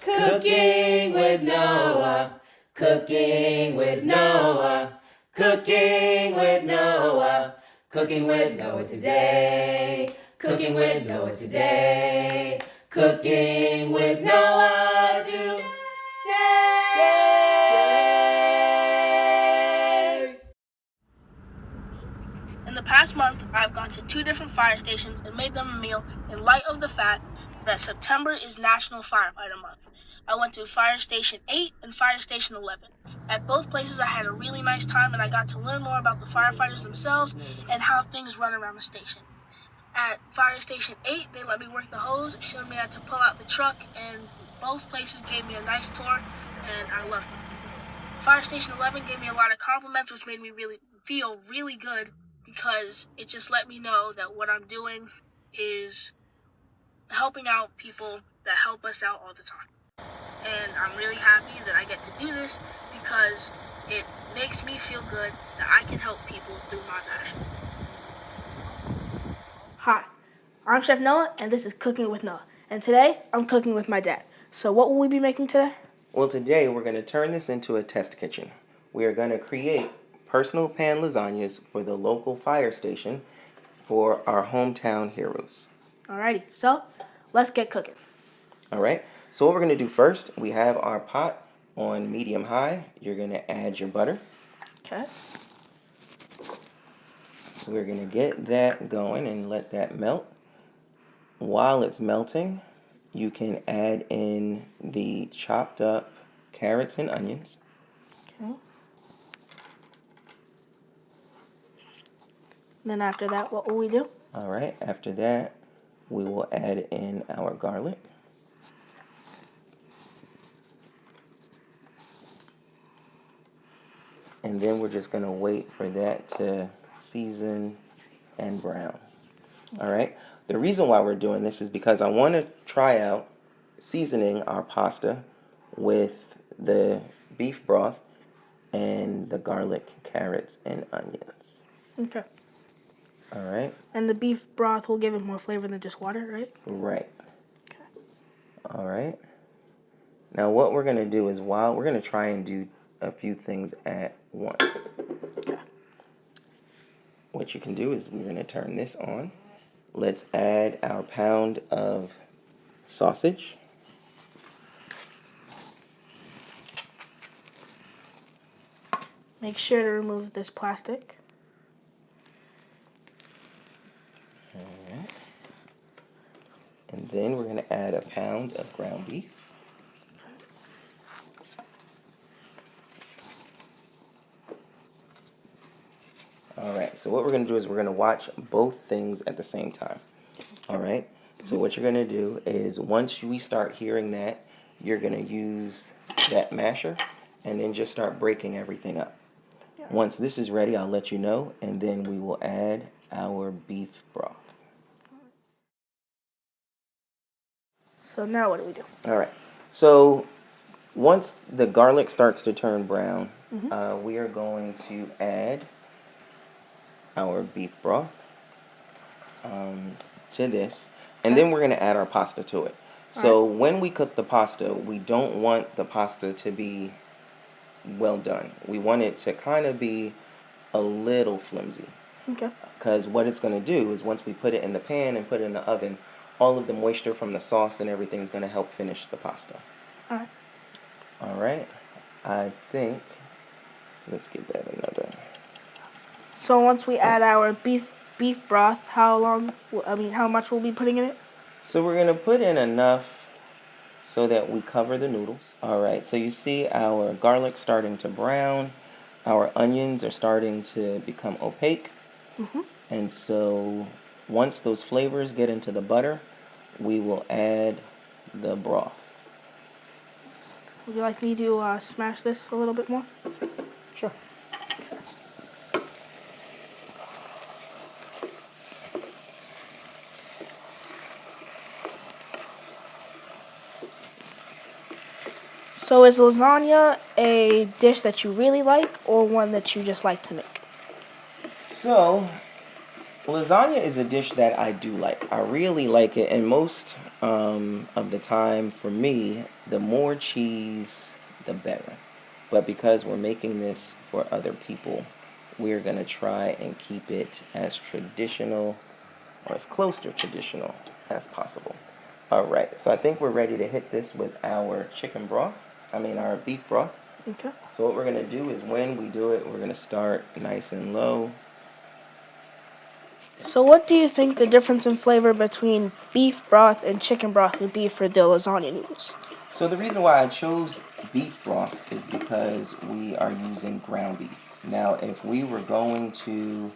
Cooking with Noah, cooking with Noah, cooking with Noah, cooking with Noah today, cooking with Noah today, cooking with Noah today. In the past month, I've gone to 2 different fire stations and made them a meal in light of the fact that September is National Firefighter Month. I went to Fire Station 8 and Fire Station 11. At both places, I had a really nice time and I got to learn more about the firefighters themselves and how things run around the station. At Fire Station 8, they let me work the hose, showed me how to pull out the truck, and both places gave me a nice tour, and I loved it. Fire Station 11 gave me a lot of compliments, which made me feel really good, because it just let me know that what I'm doing is helping out people that help us out all the time. And I'm really happy that I get to do this because it makes me feel good that I can help people through my passion. Hi, I'm Chef Noah, and this is Cooking with Noah. And today, I'm cooking with my dad. So what will we be making today? Well, today we're going to turn this into a test kitchen. We are going to create personal pan lasagnas for the local fire station for our hometown heroes. Alrighty, so let's get cooking. Alright, so what we're going to do first, we have our pot on medium high. You're going to add your butter. Okay. We're going to get that going and let that melt. While it's melting, you can add in the chopped up carrots and onions. Okay. Then after that, what will we do? Alright, after that, we will add in our garlic. And then we're just going to wait for that to season and brown. Alright, the reason why we're doing this is because I want to try out seasoning our pasta with the beef broth and the garlic, carrots, and onions. Okay. Alright. And the beef broth will give it more flavor than just water, right? Right. Okay. Alright. Now what we're going to do is we're going to try and do a few things at once. Okay. What you can do is we're going to turn this on. Let's add our pound of sausage. Make sure to remove this plastic. Alright. And then we're going to add a pound of ground beef. Alright, so what we're going to do is we're going to watch both things at the same time. Alright, so what you're going to do is once we start hearing that, you're going to use that masher and then just start breaking everything up. Yeah. Once this is ready, I'll let you know, and then we will add our beef broth. So now what do we do? Alright, so once the garlic starts to turn brown, we are going to add our beef broth to this, and then we're going to add our pasta to it. So when we cook the pasta, we don't want the pasta to be well done. We want it to kind of be a little flimsy. Okay. Because what it's going to do is once we put it in the pan and put it in the oven, all of the moisture from the sauce and everything is going to help finish the pasta. Alright. Alright, I think, let's give that another. So once we add our beef broth, how much we'll be putting in it? So we're going to put in enough so that we cover the noodles. Alright, so you see our garlic starting to brown. Our onions are starting to become opaque. And so once those flavors get into the butter, we will add the broth. Would you like me to smash this a little bit more? Sure. So is lasagna a dish that you really like or one that you just like to make? So lasagna is a dish that I do like. I really like it, and most of the time, for me, the more cheese, the better. But because we're making this for other people, we're going to try and keep it as traditional or as close to traditional as possible. All right, so I think we're ready to hit this with our our beef broth. Okay. So what we're going to do is when we do it, we're going to start nice and low. So what do you think the difference in flavor between beef broth and chicken broth would be for the lasagna noodles? So the reason why I chose beef broth is because we are using ground beef. Now, if we were going to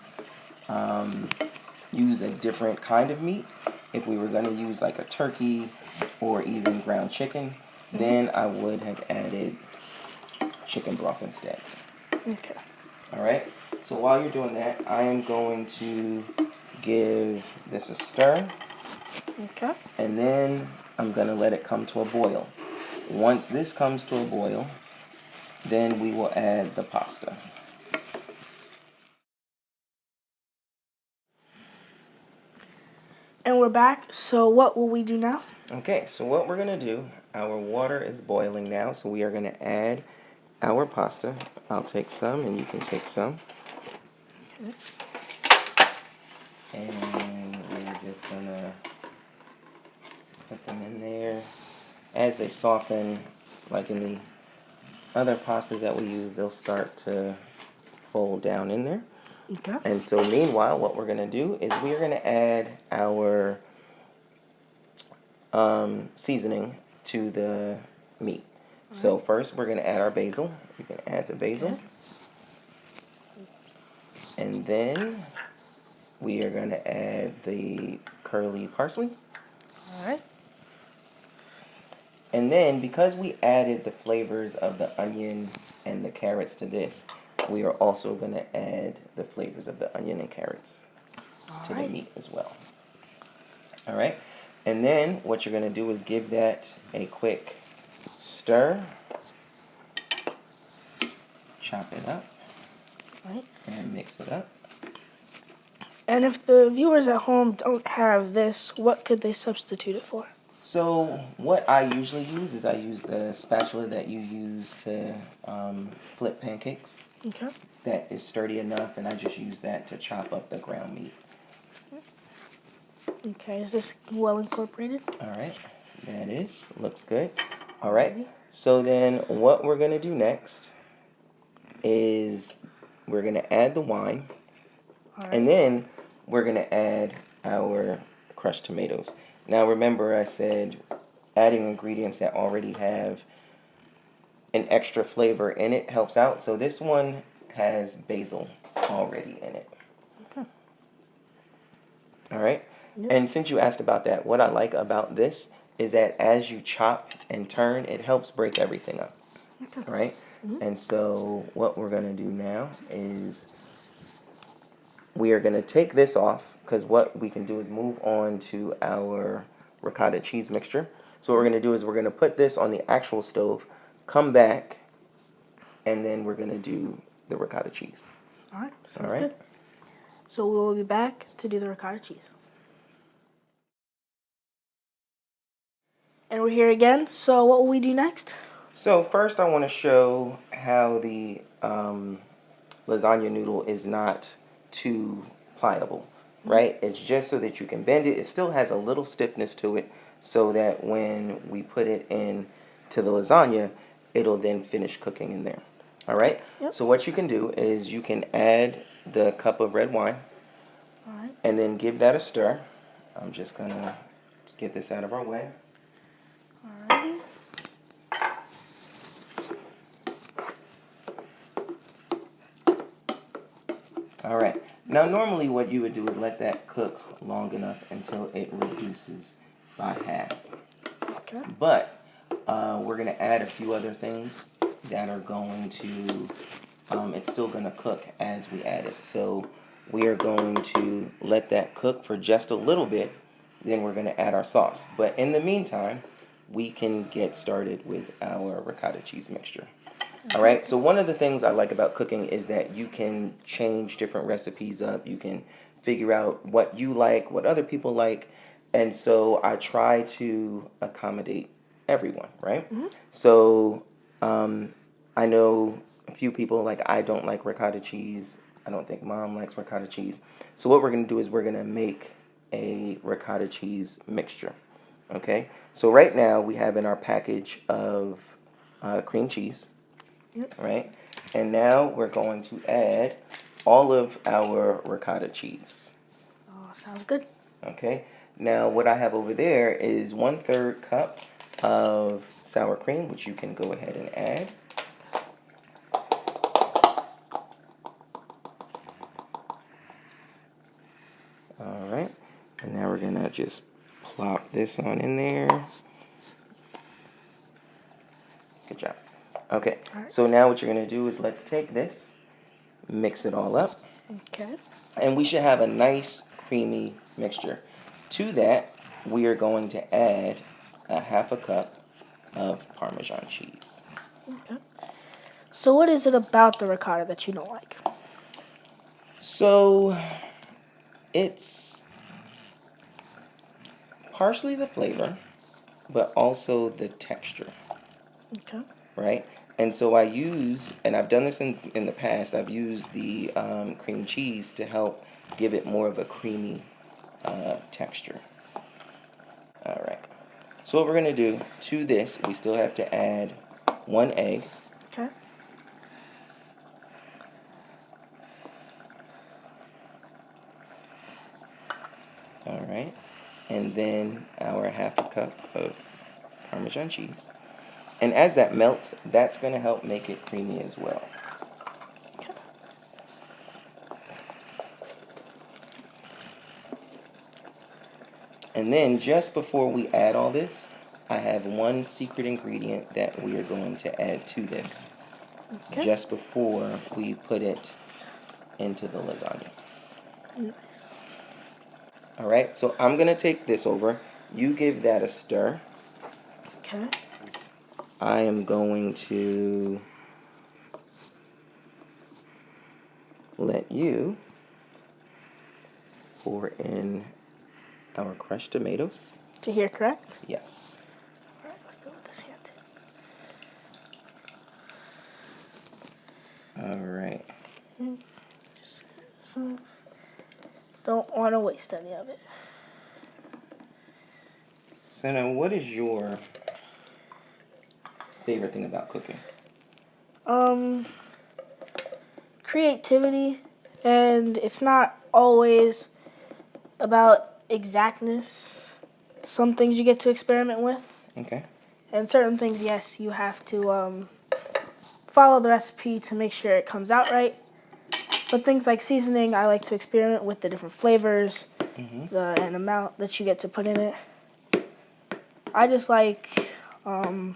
use a different kind of meat, if we were going to use like a turkey or even ground chicken, then I would have added chicken broth instead. Okay. All right. So while you're doing that, I am going to give this a stir. Okay. And then I'm going to let it come to a boil. Once this comes to a boil, then we will add the pasta. And we're back. So what will we do now? Okay, so what we're going to do, our water is boiling now, so we are going to add our pasta. I'll take some and you can take some. Okay. And we're just going to put them in there. As they soften, like in the other pastas that we use, they'll start to fold down in there. Okay. And so meanwhile, what we're going to do is we're going to add our seasoning to the meat. So first we're going to add our basil. You can add the basil. Okay. And then we are going to add the curly parsley. All right. And then because we added the flavors of the onion and the carrots to this, we are also going to add the flavors of the onion and carrots to the meat as well. All right. And then what you're going to do is give that a quick stir. Chop it up. Right. And mix it up. And if the viewers at home don't have this, what could they substitute it for? So what I usually use is I use the spatula that you use to flip pancakes. Okay. That is sturdy enough, and I just use that to chop up the ground meat. Okay, is this well incorporated? All right, that is. Looks good. All right, so then what we're going to do next is we're going to add the wine, and then we're going to add our crushed tomatoes. Now remember I said adding ingredients that already have an extra flavor in it helps out. So this one has basil already in it. Okay. All right. Yep. And since you asked about that, what I like about this is that as you chop and turn, it helps break everything up. Okay. All right. Mm-hmm. And so what we're going to do now is we are going to take this off, because what we can do is move on to our ricotta cheese mixture. So what we're going to do is we're going to put this on the actual stove, come back, and then we're going to do the ricotta cheese. All right. All right. Good. So we will be back to do the ricotta cheese. And we're here again. So what will we do next? So first I want to show how the lasagna noodle is not too pliable, right? It's just so that you can bend it. It still has a little stiffness to it, so that when we put it in to the lasagna, it'll then finish cooking in there. All right? Yep. So what you can do is you can add the cup of red wine. All right. And then give that a stir. I'm just going to get this out of our way. Alrighty. All right. Now, normally what you would do is let that cook long enough until it reduces by half. Okay. But we're going to add a few other things that are going to, it's still going to cook as we add it. So we are going to let that cook for just a little bit. Then we're going to add our sauce. But in the meantime, we can get started with our ricotta cheese mixture. All right, so one of the things I like about cooking is that you can change different recipes up. You can figure out what you like, what other people like, And so I try to accommodate everyone, right? So I know a few people, like I don't like ricotta cheese. I don't think mom likes ricotta cheese. So what we're going to do is we're going to make a ricotta cheese mixture. Okay? So right now we have in our package of cream cheese, right? And now we're going to add all of our ricotta cheese. Oh, sounds good. Okay? Now what I have over there is 1/3 cup of sour cream, which you can go ahead and add. Alright, and now we're gonna just plop this on in there. Good job. Okay, so now what you're gonna do is let's take this, mix it all up. Okay. And we should have a nice creamy mixture. To that, we are going to add a 1/2 cup of Parmesan cheese. Okay. So what is it about the ricotta that you don't like? So it's partially the flavor, but also the texture, Okay. right? And so I use, and I've done this in the past, I've used the cream cheese to help give it more of a creamy texture. All right. So what we're going to do to this, we still have to add 1 egg. Okay. All right. And then our 1/2 cup of Parmesan cheese. And as that melts, that's going to help make it creamy as well. Okay. And then just before we add all this, I have one secret ingredient that we are going to add to this. Okay. Just before we put it into the lasagna. Nice. All right, so I'm going to take this over. You give that a stir. Okay. I am going to let you pour in our crushed tomatoes. To here, correct? Yes. All right, let's do it with this hand. All right. Just don't want to waste any of it. So now, what is your favorite thing about cooking? Creativity, and it's not always about exactness. Some things you get to experiment with, Okay. and certain things, yes, you have to follow the recipe to make sure it comes out right. But things like seasoning, I like to experiment with the different flavors, and amount that you get to put in it. I just like, I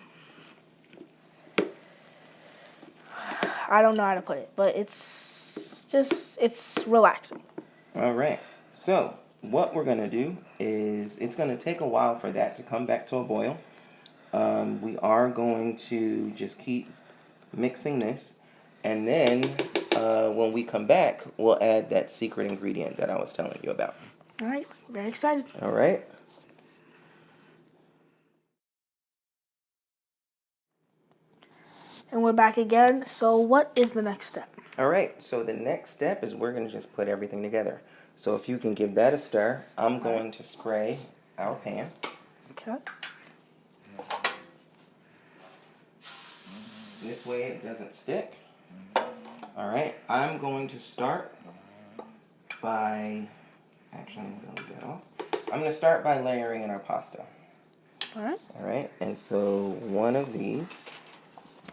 don't know how to put it, but it's relaxing. All right. So what we're going to do is it's going to take a while for that to come back to a boil. We are going to just keep mixing this. And then when we come back, we'll add that secret ingredient that I was telling you about. All right, very excited. All right. And we're back again. So what is the next step? All right. So the next step is we're going to just put everything together. So if you can give that a stir, I'm going to spray our pan. Okay. This way it doesn't stick. All right. I'm going to start by, actually I'm going to leave that off. I'm going to start by layering in our pasta. All right. All right. And so one of these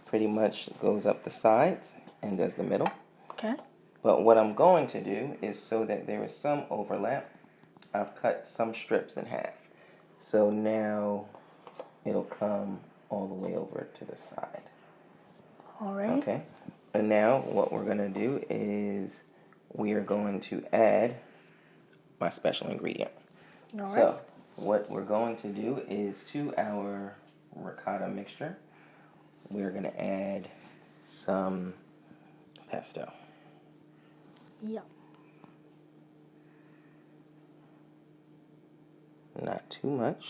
pretty much goes up the sides and does the middle. Okay. But what I'm going to do is, so that there is some overlap, I've cut some strips in half. So now it'll come all the way over to the side. All right. Okay. And now what we're going to do is we are going to add my special ingredient. All right. So what we're going to do is, to our ricotta mixture, we're going to add some pesto. Yeah. not too much.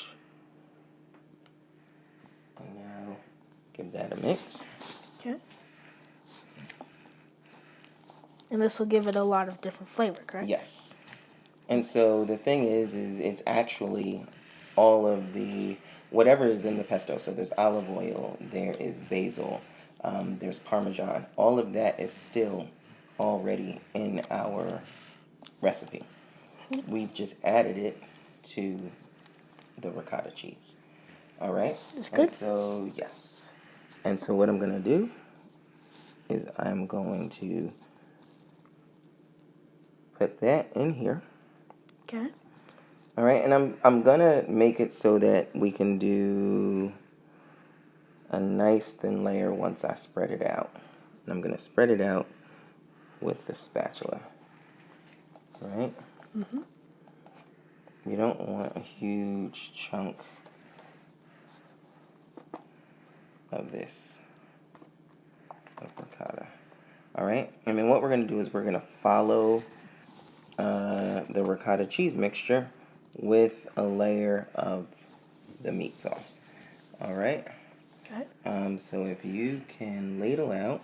And now give that a mix. Okay. And this will give it a lot of different flavor, correct? Yes. And so the thing is it's actually all of the, whatever is in the pesto. So there's olive oil, there is basil, there's Parmesan. All of that is still already in our recipe. We've just added it to the ricotta cheese. All right? That's good. And so, yes. And so what I'm going to do is I'm going to put that in here. Okay. All right, and I'm gonna make it so that we can do a nice thin layer once I spread it out. And I'm gonna spread it out with the spatula. All right? Mhm. You don't want a huge chunk of this ricotta. All right, and then what we're gonna do is we're gonna follow the ricotta cheese mixture with a layer of the meat sauce. All right. Okay. So if you can ladle out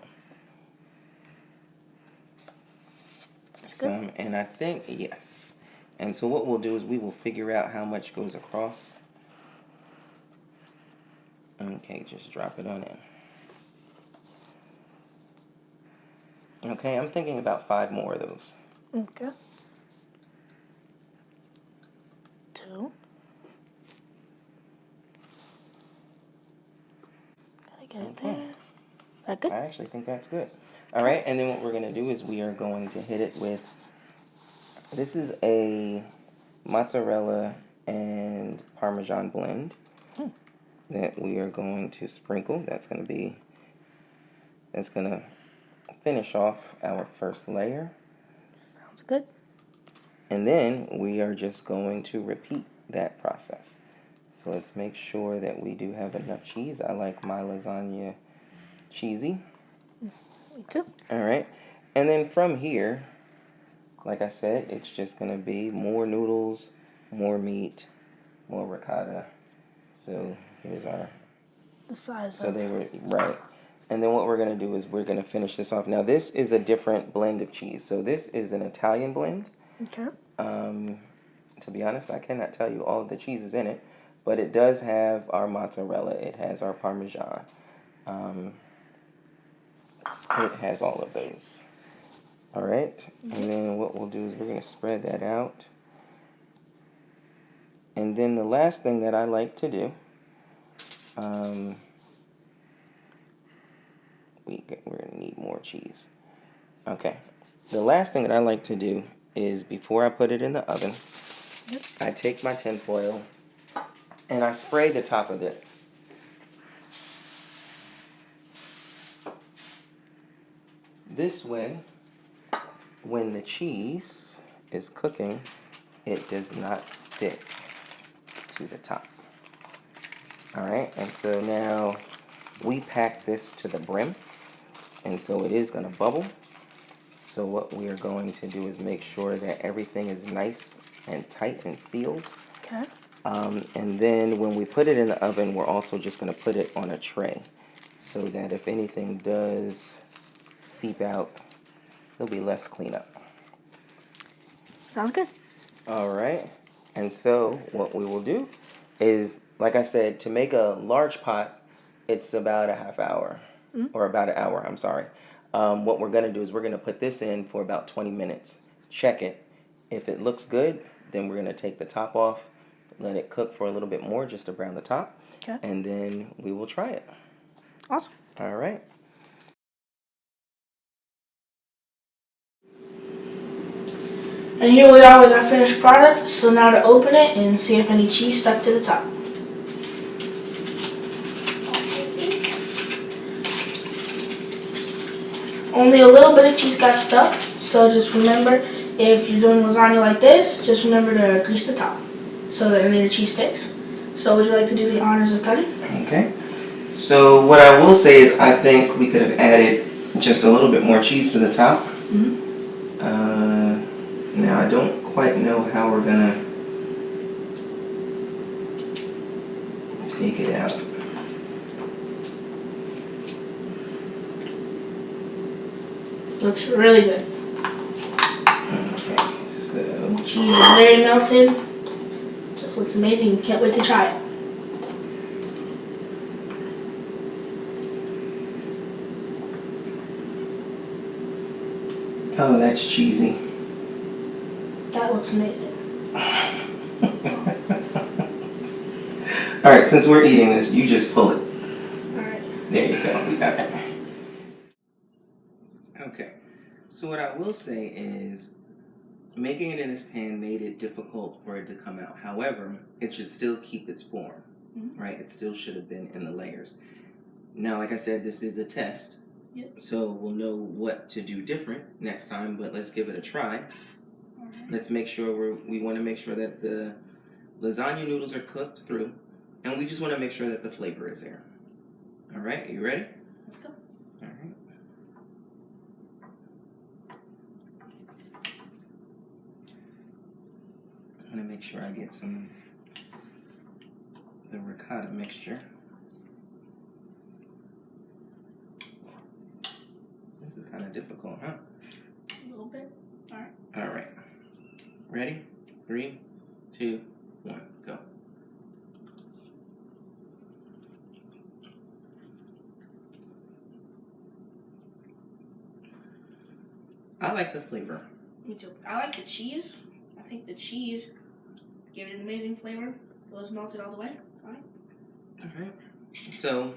some, and I think yes. And so what we'll do is we will figure out how much goes across. Okay, just drop it on in. Okay, I'm thinking about 5 more of those. Okay. 2. Gotta get it there. That good? I actually think that's good. All right, and then what we're going to do is we are going to hit it with, this is a mozzarella and Parmesan blend that we are going to sprinkle. That's going to finish off our first layer. Sounds good. And then we are just going to repeat that process. So let's make sure that we do have enough cheese. I like my lasagna cheesy. Me too. All right. And then from here, like I said, it's just going to be more noodles, more meat, more ricotta. So here's our... The size So of... they were... Right. And then what we're going to do is we're going to finish this off. Now, this is a different blend of cheese. So this is an Italian blend. Okay. To be honest, I cannot tell you all of the cheeses in it, but it does have our mozzarella. It has our Parmesan. It has all of those. All right. And then what we'll do is we're going to spread that out. And then the last thing that I like to do, we're going to need more cheese. Okay. The last thing that I like to do is before I put it in the oven, I take my tin foil and I spray the top of this. This way, when the cheese is cooking, it does not stick to the top. Alright, and so now we pack this to the brim, and so it is going to bubble. So what we are going to do is make sure that everything is nice and tight and sealed. Okay. And then when we put it in the oven, we're also just going to put it on a tray so that if anything does seep out, there'll be less cleanup. Sounds good. All right. And so what we will do is, like I said, to make a large pot, it's about a half hour, or about an hour, I'm sorry. What we're going to do is we're going to put this in for about 20 minutes. Check it. If it looks good, then we're going to take the top off, let it cook for a little bit more just to brown the top, Okay. and then we will try it. Awesome. All right. And here we are with our finished product. So now to open it and see if any cheese stuck to the top. Only a little bit of cheese got stuck, so just remember, if you're doing lasagna like this, just remember to grease the top so that any of the cheese sticks. So would you like to do the honors of cutting? Okay. So what I will say is I think we could have added just a little bit more cheese to the top. Now I don't quite know how we're gonna take it out. Looks really good. Okay, so Cheese is very melted. Just looks amazing. Can't wait to try it. oh, that's cheesy. That looks amazing. All right, since we're eating this, you just pull it. All right. There you go. We got it. Okay. So what I will say is, making it in this pan made it difficult for it to come out. However, it should still keep its form, right? It still should have been in the layers. Now, like I said, this is a test. Yep. So we'll know what to do different next time, but let's give it a try. Let's make sure we want to make sure that the lasagna noodles are cooked through, and we just want to make sure that the flavor is there. All right, are you ready? Let's go. All right. I'm going to make sure I get some of the ricotta mixture. This is kind of difficult, huh? A little bit. All right. All right. Ready? 3, 2, 1, go. I like the flavor. Me too. I like the cheese. I think the cheese gave it an amazing flavor. It was melted all the way. All right. All right. So,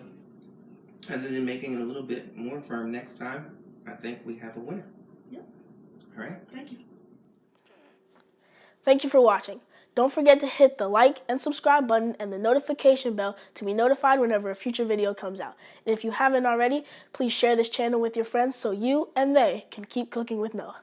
other than making it a little bit more firm next time, I think we have a winner. Yep. All right. Thank you. Thank you for watching. Don't forget to hit the like and subscribe button and the notification bell to be notified whenever a future video comes out. And if you haven't already, please share this channel with your friends so you and they can keep cooking with Noah.